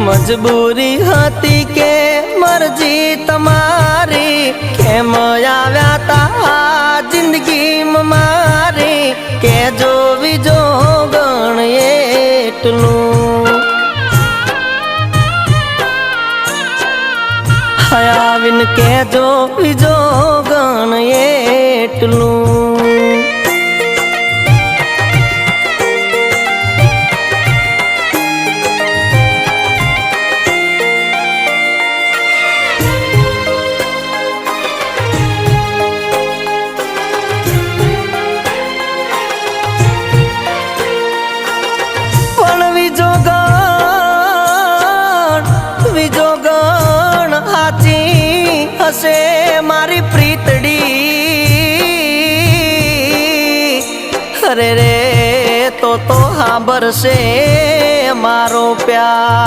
मजबूरी हती के मर्जी तमारी केम आव्या ता जिंदगी मारी के जो विजो गण एटलू हयाविन के जो विजो गण एटलू हसे मारी प्रीतड़ी अरे रे तो हाँ बरसे मारो प्यार।